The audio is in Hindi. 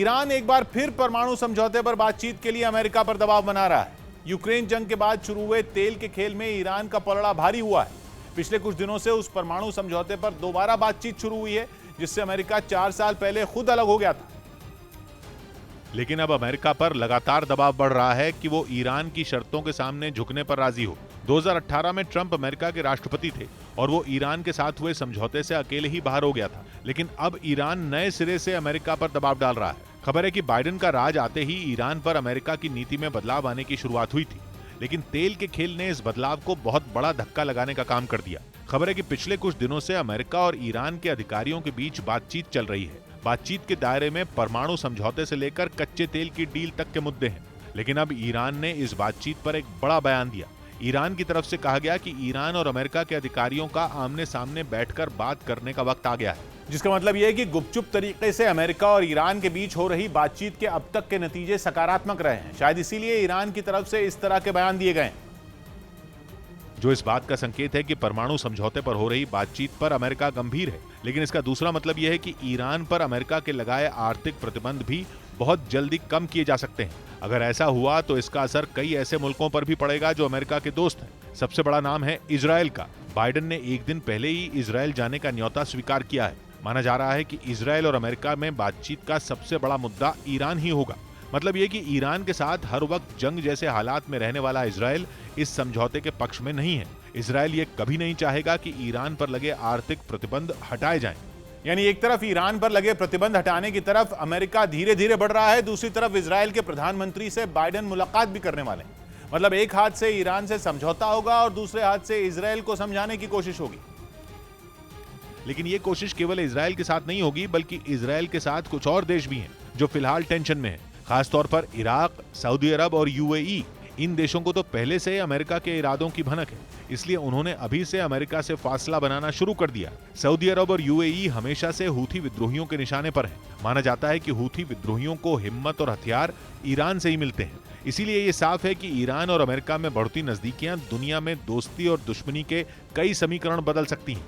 ईरान एक बार फिर परमाणु समझौते पर बातचीत के लिए अमेरिका पर दबाव बना रहा है। यूक्रेन जंग के बाद शुरू हुए तेल के खेल में ईरान का पलड़ा भारी हुआ है। पिछले कुछ दिनों से उस परमाणु समझौते पर दोबारा बातचीत शुरू हुई है, जिससे अमेरिका 4 साल पहले खुद अलग हो गया था। लेकिन अब अमेरिका पर लगातार दबाव बढ़ रहा है कि वो ईरान की शर्तों के सामने झुकने पर राजी हो। 2018 में ट्रंप अमेरिका के राष्ट्रपति थे और वो ईरान के साथ हुए समझौते से अकेले ही बाहर हो गया था। लेकिन अब ईरान नए सिरे से अमेरिका पर दबाव डाल रहा है। खबर है कि बाइडेन का राज आते ही ईरान पर अमेरिका की नीति में बदलाव आने की शुरुआत हुई थी, लेकिन तेल के खेल ने इस बदलाव को बहुत बड़ा धक्का लगाने का काम कर दिया। खबर है कि पिछले कुछ दिनों से अमेरिका और ईरान के अधिकारियों के बीच बातचीत चल रही है। बातचीत के दायरे में परमाणु समझौते से लेकर कच्चे तेल की डील तक के मुद्दे हैं। लेकिन अब ईरान ने इस बातचीत पर एक बड़ा बयान दिया। ईरान की तरफ से कहा गया कि ईरान और अमेरिका के अधिकारियों का आमने सामने बैठकर बात करने का वक्त आ गया है, जिसका मतलब यह है कि गुपचुप तरीके से अमेरिका और ईरान के बीच हो रही बातचीत के अब तक के नतीजे सकारात्मक रहे हैं। शायद इसीलिए ईरान की तरफ से इस तरह के बयान दिए गए, जो इस बात का संकेत है कि परमाणु समझौते पर हो रही बातचीत पर अमेरिका गंभीर है। लेकिन इसका दूसरा मतलब यह है कि ईरान पर अमेरिका के लगाए आर्थिक प्रतिबंध भी बहुत जल्दी कम किए जा सकते हैं। अगर ऐसा हुआ तो इसका असर कई ऐसे मुल्कों पर भी पड़ेगा जो अमेरिका के दोस्त हैं। सबसे बड़ा नाम है इजराइल का। बाइडेन ने एक दिन पहले ही इजराइल जाने का न्योता स्वीकार किया है। माना जा रहा है कि इजराइल और अमेरिका में बातचीत का सबसे बड़ा मुद्दा ईरान ही होगा। मतलब ये कि ईरान के साथ हर वक्त जंग जैसे हालात में रहने वाला इजराइल इस समझौते के पक्ष में नहीं है। इजराइल ये कभी नहीं चाहेगा कि ईरान पर लगे आर्थिक प्रतिबंध हटाए जाएं। यानी एक तरफ ईरान पर लगे प्रतिबंध हटाने की तरफ अमेरिका धीरे धीरे बढ़ रहा है, दूसरी तरफ इजराइल के प्रधानमंत्री से बाइडेन मुलाकात भी करने वाले हैं। मतलब एक हाथ से ईरान से समझौता होगा और दूसरे हाथ से इजराइल को समझाने की कोशिश होगी। लेकिन ये कोशिश केवल इजराइल के साथ नहीं होगी, बल्कि इजराइल के साथ कुछ और देश भी हैं जो फिलहाल टेंशन में हैं। खासतौर पर इराक, सऊदी अरब और यूएई। इन देशों को तो पहले से अमेरिका के इरादों की भनक है, इसलिए उन्होंने अभी से अमेरिका से फासला बनाना शुरू कर दिया। सऊदी अरब और यूएई हमेशा से हूथी विद्रोहियों के निशाने पर हैं। माना जाता है कि हूथी विद्रोहियों को हिम्मत और हथियार ईरान से ही मिलते हैं। इसीलिए ये साफ है कि ईरान और अमेरिका में बढ़ती नजदीकियां दुनिया में दोस्ती और दुश्मनी के कई समीकरण बदल सकती हैं।